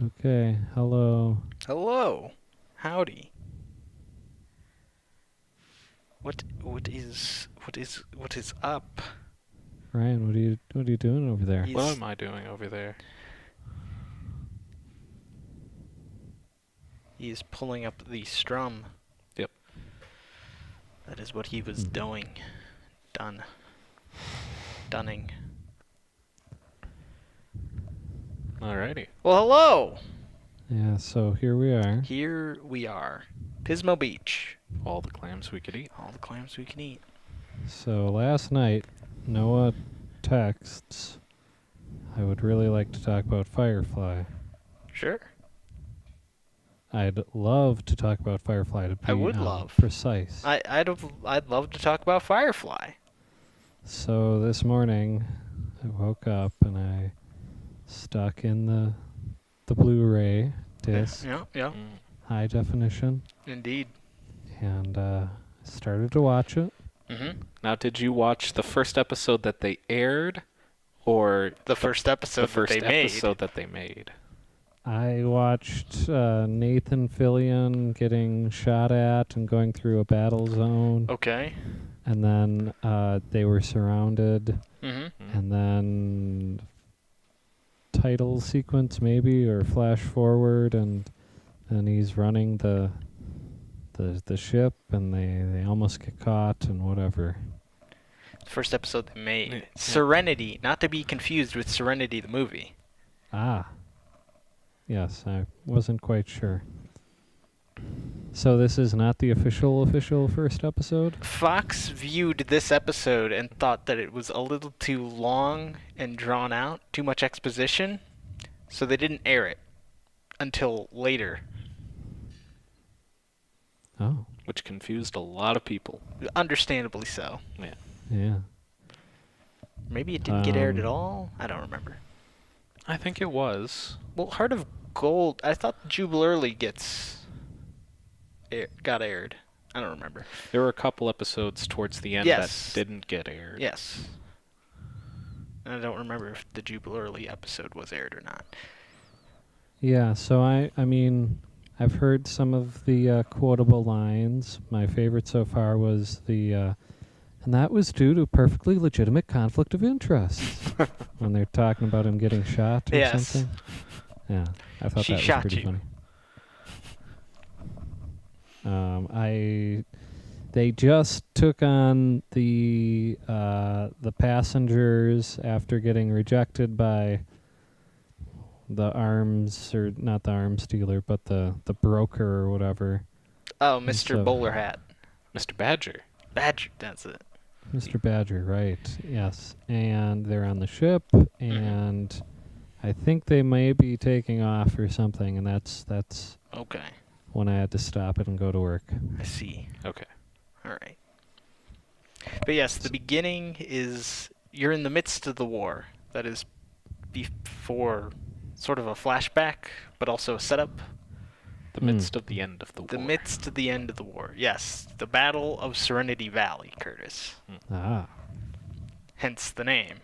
Okay, hello. Hello. Howdy. What is up? Ryan, what are you doing over there? He's- What am I doing over there? He is pulling up the strum. Yep. That is what he was doing. Dunning. Alrighty. Well, hello. Yeah, so here we are. Here we are. Pismo Beach. All the clams we could eat. All the clams we can eat. So last night, Noah texts, I would really like to talk about Firefly. Sure. I'd love to talk about Firefly to be I would love. precise. I'd love to talk about Firefly. So this morning, I woke up and I stuck in the Blu-ray disc, Yeah. high definition, Indeed. and started to watch it. Mm-hmm. Now, did you watch the first episode that they aired, or The first episode the first that they made. episode that they made? I watched Nathan Fillion getting shot at and going through a battle zone. Okay. And then they were surrounded. Mm-hmm. And then title sequence maybe, or flash forward, and he's running the ship, and they almost get caught and whatever. First episode they made. Yeah. Serenity, not to be confused with Serenity the movie. Ah. Yes, I wasn't quite sure. So this is not the official first episode? Fox viewed this episode and thought that it was a little too long and drawn out, too much exposition, so they didn't air it until later. Oh, Which confused a lot of people. Understandably so. Yeah. yeah. Maybe it didn't get aired at Um, all? I don't remember. I think it was. Well, Heart of Gold, I thought Jubilarly got aired. I don't remember. There were a couple episodes towards the end Yes. that didn't get aired. Yes. And I don't remember if the Jubilarly episode was aired or not. Yeah, so I mean, I've heard some of the quotable lines. My favorite so far was and that was due to perfectly legitimate conflict of interest. When they're talking about him getting shot or Yes. something. Yeah, I thought She that shot was pretty you. funny. They just took on the passengers after getting rejected by the arms, or not the arms dealer, but the broker or whatever. Oh, And Mr. so- Bowler Hat. Mr. Badger. Badger, that's it. Mr. Badger, right, yes. And they're on the ship, and I think they may be taking off or something, and that's Okay, when I had to stop it and go to work. I see. Okay. All right. But yes, the beginning is you're in the midst of the war. That is before sort of a flashback, but also a setup. The Hmm. midst of the end of the war. The midst of the end of the war. Yes, the Battle of Serenity Valley, Curtis. Ah, Hence the name.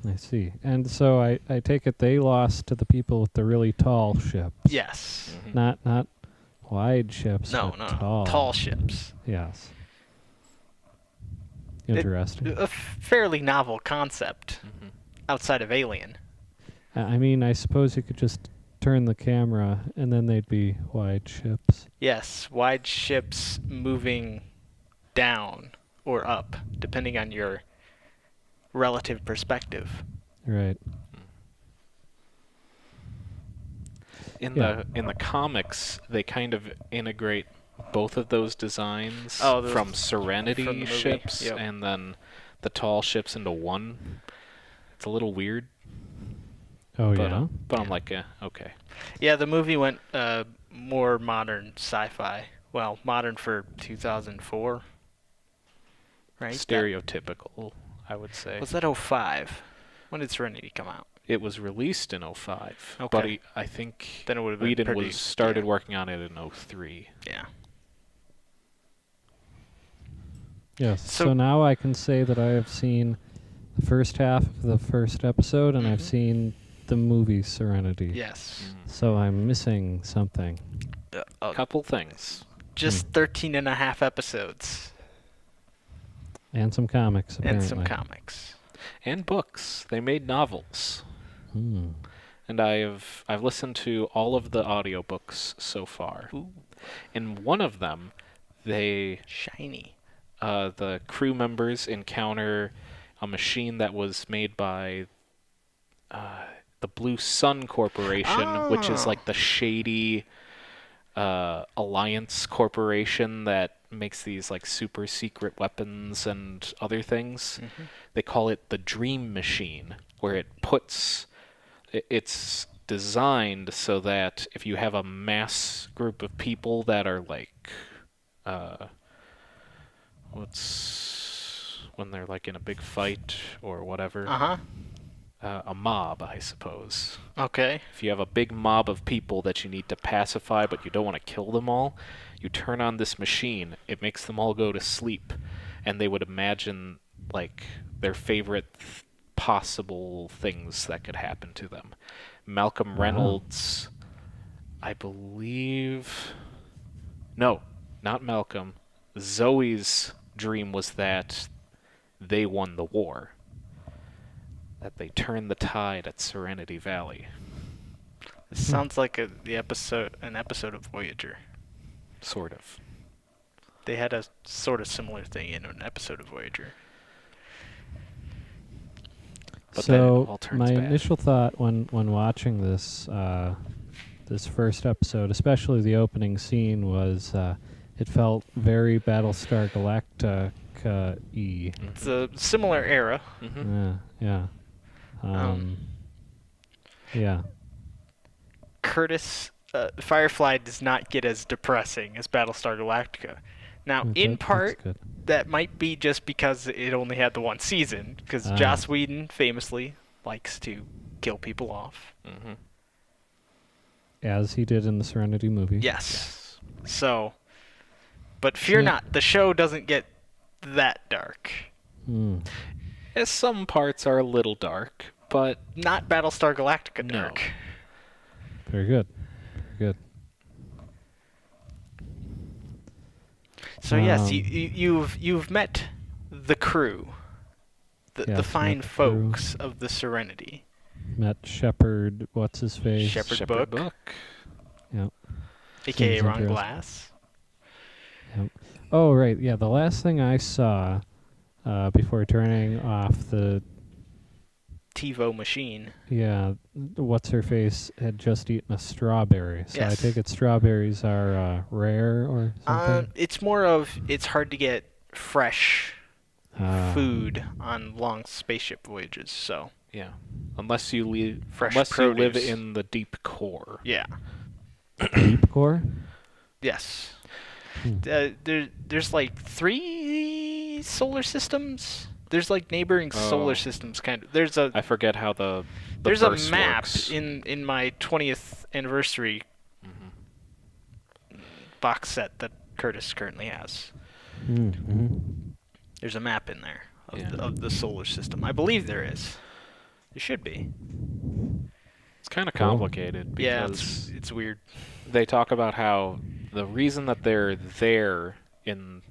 I see. And so I take it they lost to the people with the really tall ships. Yes. Mhm. Not wide ships, No, but no. tall. Tall ships. Yes. It- Interesting. A fairly novel concept Mhm. outside of Alien. I mean, I suppose you could just turn the camera and then they'd be wide ships. Yes, wide ships moving down or up, depending on your relative perspective. Right. In Yeah. the comics, they kind of integrate both of those designs Oh, from Serenity from the movie, ships yep. and then the tall ships into one. It's a little weird, Oh, but, yeah? but I'm like, okay. Yeah, the movie went more modern sci-fi. Well, modern for 2004, right? Stereotypical, I would say. Was that 05? When did Serenity come out? It was released in 05, Okay. but I think Then it would have been Whedon pretty, started yeah. working on it in 03. Yeah. Yes. So- So now I can say that I have seen the first half of the first episode, and I've Mhm. seen the movie Serenity. Yes. So I'm missing something. A couple things. Just 13 and a half episodes. And some comics, apparently. And some comics. And books. They made novels. Hmm. And I've listened to all of the audiobooks so far. Ooh. In one of them, they Shiny. the crew members encounter a machine that was made by the Blue Sun Corporation, which is like the shady alliance corporation that makes these like super secret weapons and other things. Mm-hmm. They call it the Dream Machine, where it's designed so that if you have a mass group of people that are like what's when they're like in a big fight or whatever, a mob, I suppose. Okay. If you have a big mob of people that you need to pacify but you don't want to kill them all, you turn on this machine. It makes them all go to sleep, and they would imagine like their favorite possible things that could happen to them. Malcolm Reynolds, I believe... No, not Malcolm. Zoe's dream was that they won the war. That they turned the tide at Serenity Valley. This sounds like an episode of Voyager. Sort of. They had a sort of similar thing in an episode of Voyager. But then it So all turns my bad. initial thought when watching this this first episode, especially the opening scene, was it felt very Battlestar Galactica-y. It's a similar era. Mm-hmm. Yeah. Yeah. Curtis, Firefly does not get as depressing as Battlestar Galactica. Now, in That's part, good. that might be just because it only had the one season, because Joss Whedon famously likes to kill people off. Mm-hmm. As he did in the Serenity movie. Yes. So, but fear Yeah. not, the show doesn't get that dark. Hmm. As some parts are a little dark, but Not Battlestar Galactica No. dark. Very good. Very good. So yes, Um, you've met the crew, the Yes, fine met the crew. folks of the Serenity. Met Shepard, what's his face? Shepard Book. Yep. AKA Seems Ron interesting. Glass. Yep. Oh, right. Yeah, the last thing I saw before turning off the TiVo machine. what's her face had just eaten a strawberry. So I Yes. take it strawberries are rare or something. It's more of it's hard to get fresh food on long spaceship voyages. So yeah. Unless you live Fresh you live produce. in the deep core. yeah, Deep core. yes. Hmm. There's like 3 solar systems. There's like neighboring solar Oh. systems kind of. There's a I forget how the there's a verse map works. in my 20th anniversary Mhm. box set that Curtis currently has. Mm-hmm. There's a map in there of, Yeah. of the solar system. I believe there is. There should be. It's kind of Cool. complicated Yeah, because it's weird. they talk about how the reason that they're there in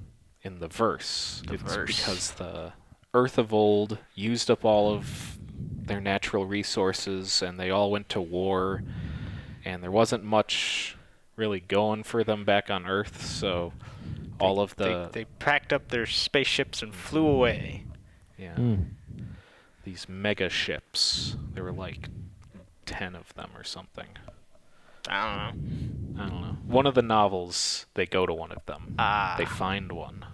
the verse The is verse. because the Earth of old used up all of their natural resources and they all went to war and there wasn't much really going for them back on Earth, so all of the They packed up their spaceships and flew away. yeah, Mm. these mega ships. There were like 10 of them or something. I don't know. I don't know. One of the novels, they go to one of them. Ah. They find one.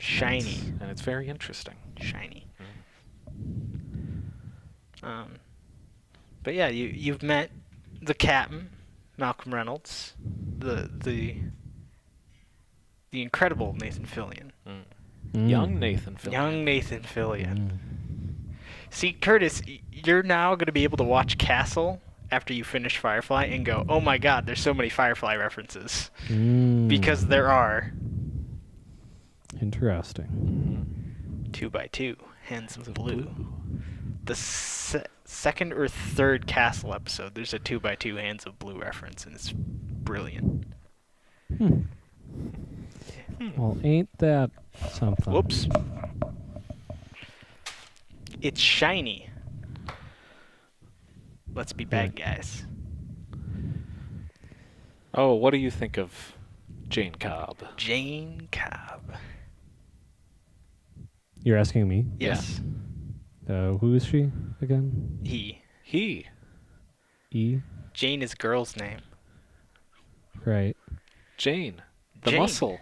Shiny. And it's very interesting. Shiny. But yeah, you've met the captain, Malcolm Reynolds, the incredible Nathan Fillion, Mm. Young Nathan Fillion. young Nathan Fillion. Mm. See, Curtis, you're now going to be able to watch Castle after you finish Firefly and go, oh my God, there's so many Firefly references, Mm. because there are. Interesting. 2x2, hands of blue. the second or third Castle episode, there's a 2x2 Hands of Blue reference, and it's brilliant. Hmm. Well, ain't that something? Whoops. It's shiny. Let's be bad guys. Oh, what do you think of Jane Cobb? Jane Cobb. You're asking me? Yes. Who is she again? He. E? Jane is girl's name. Right. Jane. The Jane. muscle.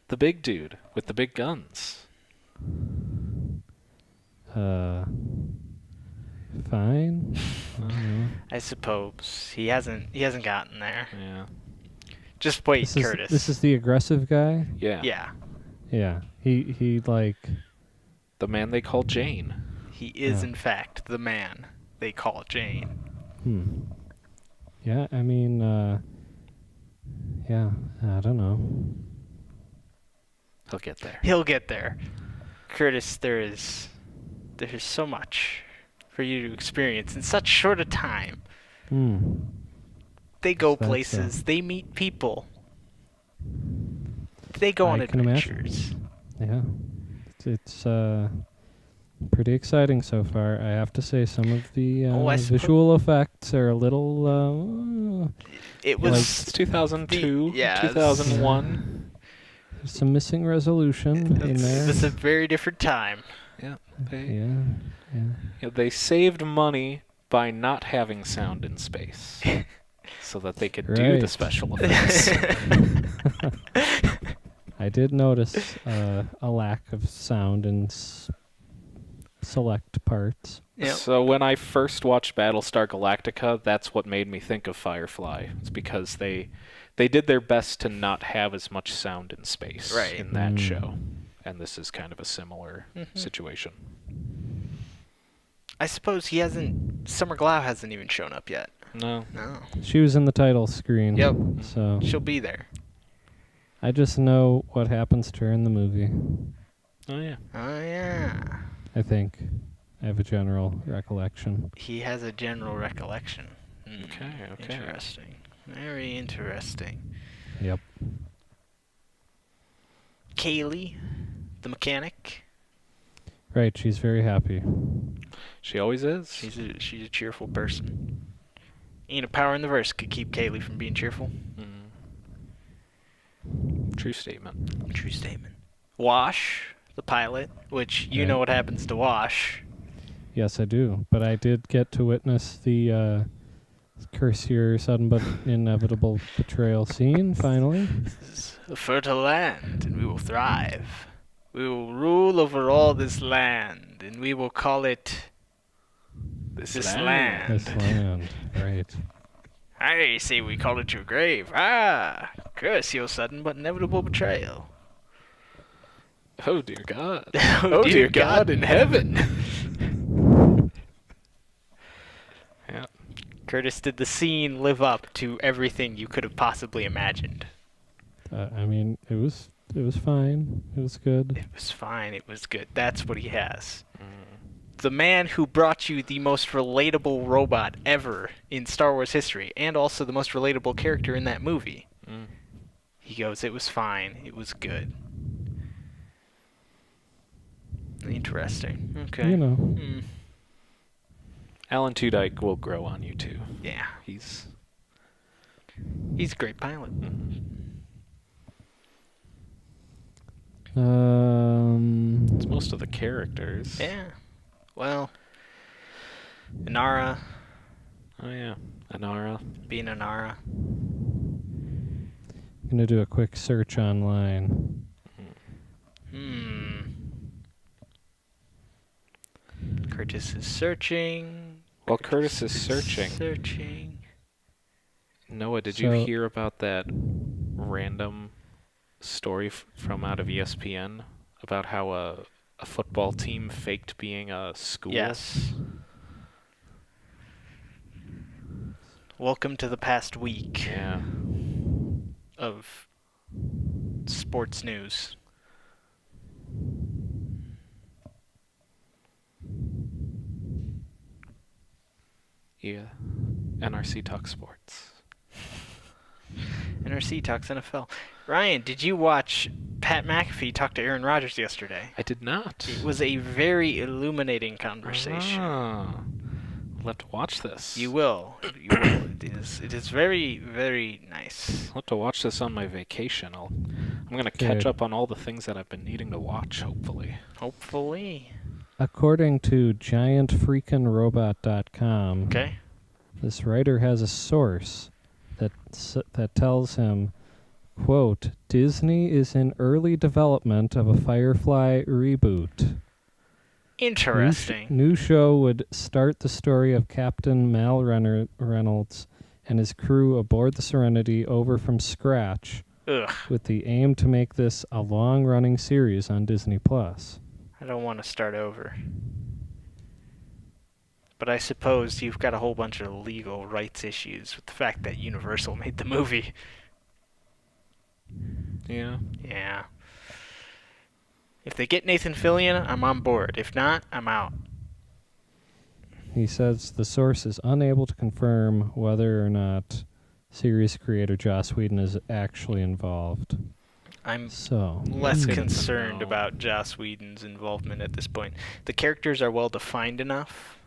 The big dude with the big guns. Fine. I don't know. I suppose he hasn't gotten there. Yeah. Just wait, This is, Curtis. this is the aggressive guy? Yeah. Yeah. Yeah. He like... The man they call Jane. He is Yeah. in fact the man they call Jane. Yeah, I mean, yeah, I don't know. He'll get there. He'll get there. Curtis, there's so much for you to experience in such short a time. They go That's, places, they meet people. They go on I can imagine. adventures. Yeah. It's pretty exciting so far. I have to say some of the I visual effects are a little... It Like- was It's 2002, yeah, 2001. there's some missing resolution in there. It was a very different time. Yeah. Yeah. They saved money by not having sound in space. So that they could do the Right. special effects. I did notice a lack of sound in select parts. Yep. So when I first watched Battlestar Galactica, that's what made me think of Firefly. It's because they did their best to not have as much sound in space Right. in that show. And this is kind of a similar Mhm. situation. I suppose Summer Glau hasn't even shown up yet. No. No. She was in the title screen. Yep. So She'll be there. I just know what happens to her in the movie. Oh, yeah. Oh, yeah. I think. I have a general recollection. He has a general recollection. Okay. Interesting. Very interesting. Yep. Kaylee, the mechanic. Right, she's very happy. She always is. She's a cheerful person. Ain't a power in the verse could keep Kaylee from being cheerful. True statement. True statement. Wash, the pilot, which you Right. know what happens to Wash. Yes, I do. But I did get to witness the curse your sudden but inevitable betrayal scene, finally. This is a fertile land, and we will thrive. We will rule over all this land, and we will call it this land. This land, right. I say we call it your grave. Ah, curse your sudden but inevitable betrayal. Oh, dear God. Oh, dear God in heaven. Yeah. Curtis, did the scene live up to everything you could have possibly imagined? I mean, it was fine. It was good. It was fine. It was good. That's what he has. The man who brought you the most relatable robot ever in Star Wars history, and also the most relatable character in that movie. He goes, it was fine. It was good. Interesting. Okay. You know. Alan Tudyk will grow on you, too. Yeah. He's He's a great pilot. It's most of the characters. Yeah. Well, Inara Oh, yeah. Inara. being Inara. I'm gonna do a quick search online. Curtis is searching. While Curtis is searching, Searching. Noah, did So- you hear about that random story from out of ESPN about how a football team faked being a school? Yes. Welcome to the past week Yeah. of sports news. Yeah. NRC Talk Sports. NRC talks NFL. Ryan, did you watch Pat McAfee talk to Aaron Rodgers yesterday? I did not. It was a very illuminating conversation. I'll have to watch this. You will. You will. It is very, very nice. I'll have to watch this on my vacation. I'm going to catch up on all the things that I've been needing to watch, hopefully. Hopefully. According to giantfreakinrobot.com, Okay. this writer has a source that tells him, quote, Disney is in early development of a Firefly reboot. Interesting. New show would start the story of Captain Mal Reynolds and his crew aboard the Serenity over from scratch, Ugh. with the aim to make this a long-running series on Disney+. I don't want to start over. But I suppose you've got a whole bunch of legal rights issues with the fact that Universal made the movie. Yeah. Yeah. If they get Nathan Fillion, I'm on board. If not, I'm out. He says the source is unable to confirm whether or not series creator Joss Whedon is actually involved. I'm So less Good to concerned know. about Joss Whedon's involvement at this point. The characters are well defined enough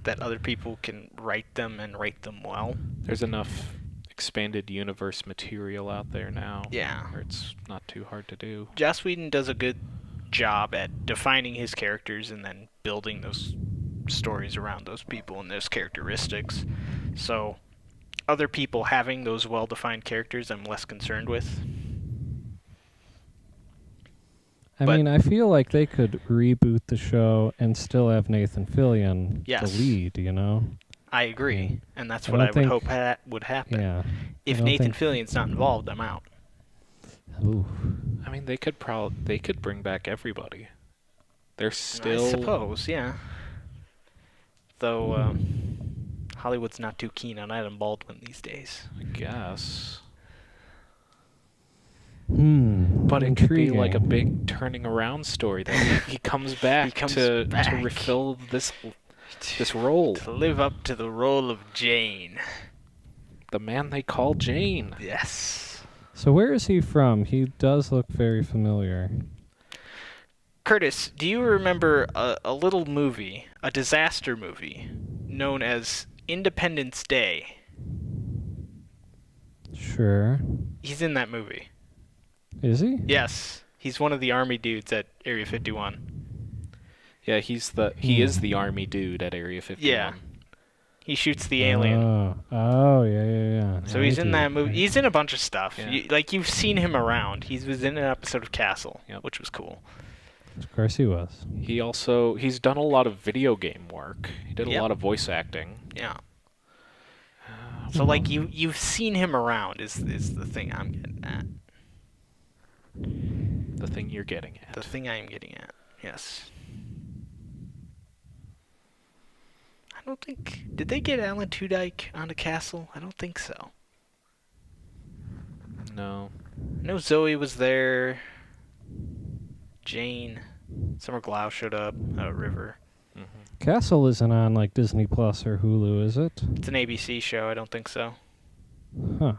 that other people can write them and write them well. There's enough expanded universe material out there now. Yeah. Where it's not too hard to do. Joss Whedon does a good job at defining his characters and then building those stories around those people and those characteristics. So other people having those well-defined characters I'm less concerned with. I But- mean, I feel like they could reboot the show and still have Nathan Fillion Yes. the lead, you know? I agree, Yeah. and that's I what don't I would think- hope would happen. Yeah. If don't Nathan think- Fillion's not involved, I'm out. Ooh. I mean, they could bring back everybody. They're still. I suppose, yeah. Though Hollywood's not too keen on Adam Baldwin these days. I guess. But It could be like a big turning around story that he comes back comes to back. refill this role. To live up to the role of Jane. The man they call Jane. Yes. So where is he from? He does look very familiar. Curtis, do you remember a little movie, a disaster movie, known as Independence Day? Sure. He's in that movie. Is he? Yes. He's one of the army dudes at Area 51. Yeah, he is the army dude at Area 51. Yeah. He shoots the alien. Oh, yeah. So he's in that movie. He's in a bunch of stuff. Yeah. You've seen him around. He was in an episode of Castle, Yep. which was cool. Of course he was. He's done a lot of video game work. He did a Yep. lot of voice acting. Yeah. So you've seen him around is the thing I'm getting at. The thing you're getting at. The thing I am getting at. Yes. I don't think did they get Alan Tudyk onto Castle? I don't think so. No. I know Zoe was there. Jane. Summer Glau showed up. River. Castle isn't on like Disney Plus or Hulu, is it? It's an ABC show. I don't think so. Huh.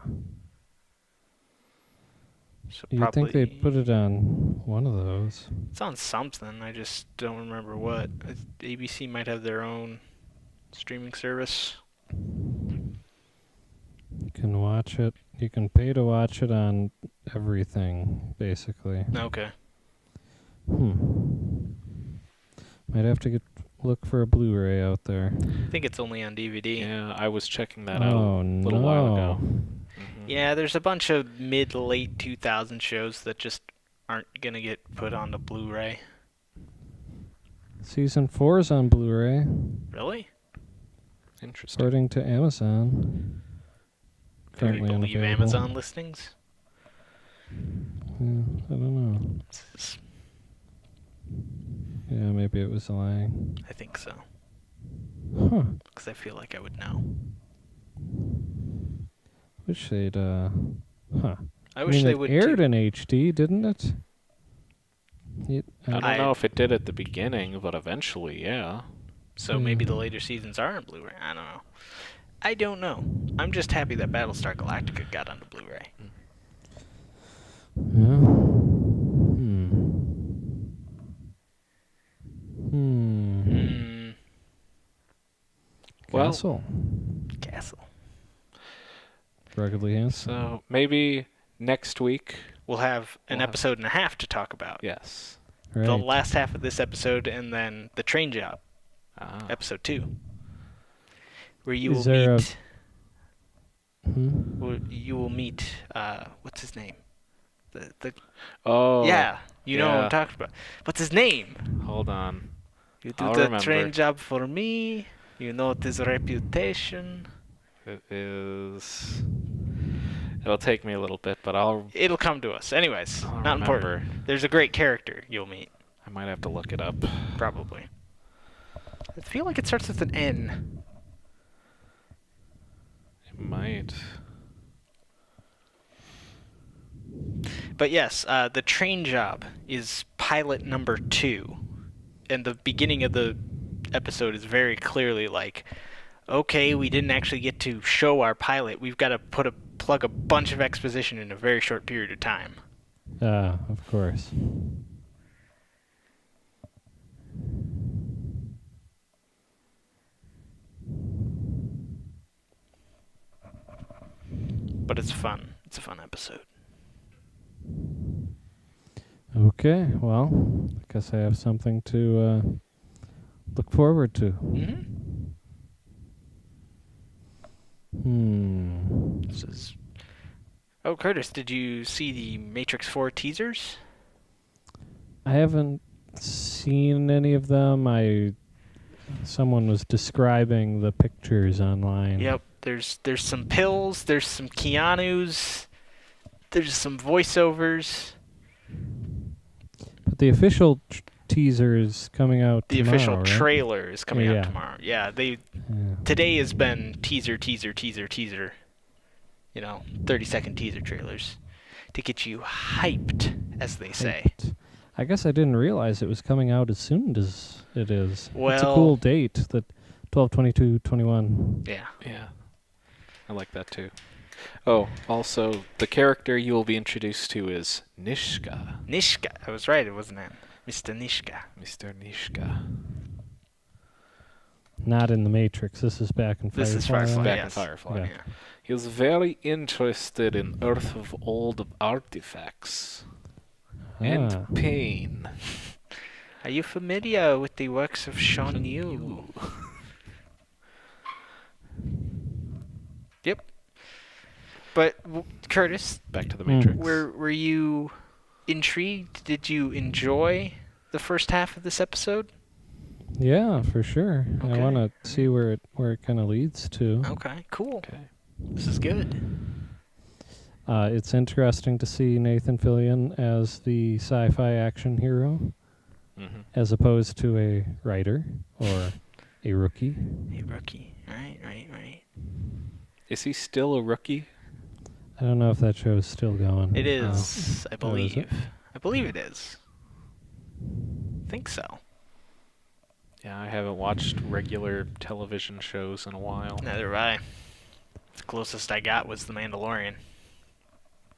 So You'd probably think they'd put it on one of those. It's on something. I just don't remember what. ABC might have their own streaming service. You can watch it. You can pay to watch it on everything, basically. Okay. Might have to look for a Blu-ray out there. I think it's only on DVD. Yeah, I was checking that Oh, out a little while ago. Yeah, there's a bunch of mid-late 2000 shows that just aren't going to get put onto Blu-ray. Season 4 is on Blu-ray, Really? Interesting. according to Amazon. Can we Currently believe unavailable. Amazon listings? Yeah, I don't know. Yeah, maybe it was lying. I think so. Huh. Because I feel like I would know. Wish they'd, Huh. I wish mean, they it would aired too. in HD, didn't it? I don't know if it did at the beginning, but eventually, yeah. So maybe the later seasons are on Blu-ray. I don't know. I don't know. I'm just happy that Battlestar Galactica got onto Blu-ray. Yeah. Well, Castle. Ruggedly handsome. so maybe next week. We'll have an episode and a half to talk about. Yes. Right. The last half of this episode, and then the train job, episode 2, where you Is will there meet. Hmm? You will meet. What's his name? The Oh. yeah, you know what yeah. I'm talking about. What's his name? Hold on. You do I'll the remember. train job for me. You know his reputation. It is. It'll take me a little bit, but It'll come to us. Anyways, I'll not remember. important. There's a great character you'll meet. I might have to look it up. Probably. I feel like it starts with an N. It might. But yes, the train job is pilot number 2. And the beginning of the episode is very clearly like, okay, we didn't actually get to show our pilot. We've got to plug a bunch of exposition in a very short period of time. Of course. But it's fun. It's a fun episode. Okay, well, I guess I have something to look forward to. This is... Oh, Curtis, did you see the Matrix 4 teasers? I haven't seen any of them. Someone was describing the pictures online. Yep. There's some pills. There's some Keanu's. There's some voiceovers. But the official teaser is coming out The tomorrow, official right? trailer is coming Yeah. out tomorrow. Yeah, Yeah. today has been teaser. 30-second teaser trailers to get you hyped, as they say. I guess I didn't realize it was coming out as soon as it is. It's a Well- cool date, that 12/22/21. Yeah. Yeah. I like that too. Oh, also, the character you will be introduced to is Nishka. Nishka. I was right, it wasn't him. Mr. Nishka. Mr. Nishka. Not in the Matrix. This is back in Firefly. This is Firefly, Back yes. in Firefly. Yeah. Yeah. He was very interested in Earth of old artifacts and pain. Are you familiar with the works of Sean Yu? Yep. But Curtis, Back to the Matrix. were you intrigued? Did you enjoy the first half of this episode? Yeah, for sure. Okay. I want to see where it kind of leads to. Okay, cool. Okay. This is good. It's interesting to see Nathan Fillion as the sci-fi action hero, Mm-hmm. as opposed to a writer or a rookie. Hey, rookie. Right. Is he still a rookie? I don't know if that show's still going. It is, I Oh, is believe. it? I believe it is. Think so. Yeah, I haven't watched regular television shows in a while. Neither have I. The closest I got was The Mandalorian.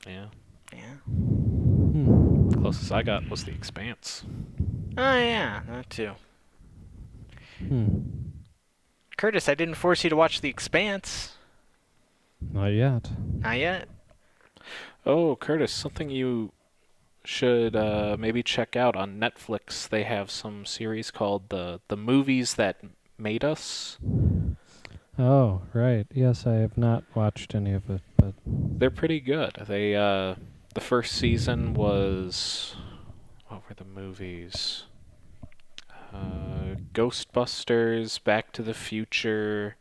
Yeah. Yeah. Closest I got was The Expanse. Oh, yeah, that too. Hmm. Curtis, I didn't force you to watch The Expanse. Not yet. Not yet. Oh, Curtis, something you should maybe check out on Netflix. They have some series called the Movies That Made Us. Oh, right. Yes, I have not watched any of it, but They're pretty good. They the first season was, what were the movies? Ghostbusters, Back to the Future,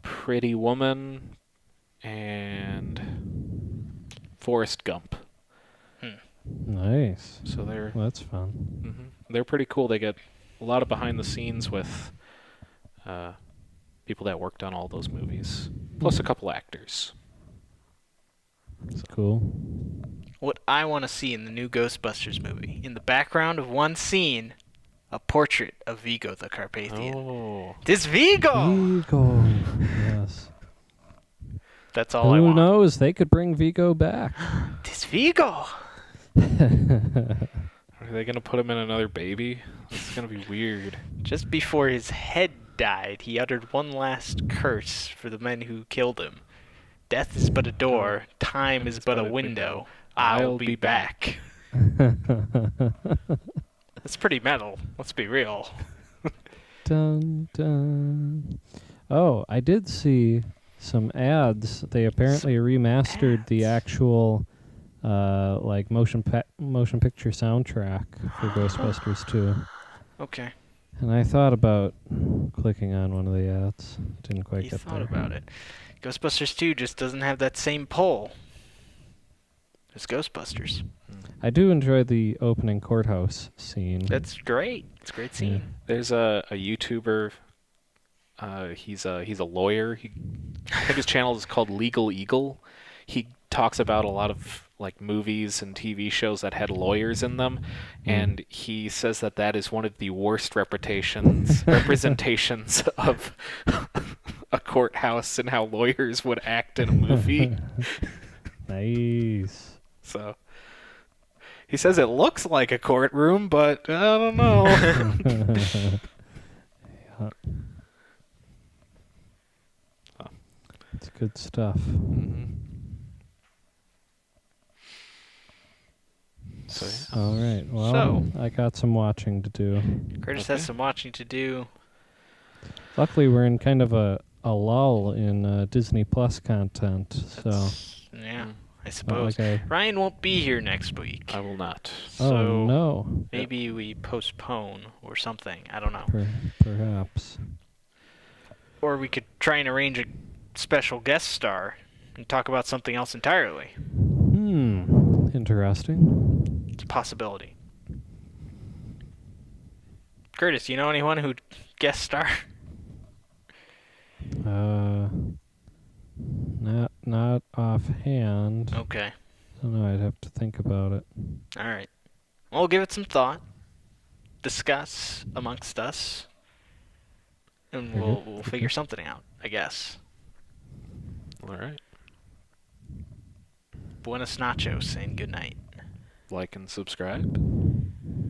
Pretty Woman, and Forrest Gump. nice. So they're Well, that's fun. they're pretty cool. They get a lot of behind the scenes with people that worked on all those movies, plus a couple actors. Cool. What I want to see in the new Ghostbusters movie, in the background of one scene, A portrait of Vigo the Carpathian. Oh. This Vigo! Vigo. Yes. That's all I Who want. knows? They could bring Vigo back. This Vigo! Are they gonna put him in another baby? It's gonna be weird. Just before his head died, he uttered one last curse for the men who killed him. Death is but a door, time is but a window. I'll be back. That's pretty metal, let's be real. Dun, dun. Oh, I did see some ads. They apparently remastered the actual like motion picture soundtrack for Ghostbusters 2. Okay, And I thought about clicking on one of the ads. Didn't quite you get thought there. about it. Ghostbusters 2 just doesn't have that same pull as Ghostbusters. I do enjoy the opening courthouse scene. That's great. It's a great scene. There's a YouTuber. He's a lawyer. I think his channel is called Legal Eagle. He talks about a lot of like movies and TV shows that had lawyers in them, and he says that is one of the worst representations of a courthouse and how lawyers would act in a movie. Nice. So he says it looks like a courtroom, but I don't know. Yeah. It's good stuff. So yeah. All right. Well, So- I got some watching to do. Curtis Okay. has some watching to do. Luckily, we're in kind of a lull in Disney Plus content, so Yeah, I not suppose. like Ryan won't be here next week. I will not. oh So no, maybe we postpone or something. I don't know. perhaps. Or we could try and arrange a special guest star and talk about something else entirely. Interesting. It's a possibility. Curtis, you know anyone who'd guest star? Not offhand. Okay. I don't know. I'd have to think about it. All right. Well, we'll give it some thought. Discuss amongst us. And we'll figure something out, I guess. All right. Buenos nachos and good night. Like and subscribe.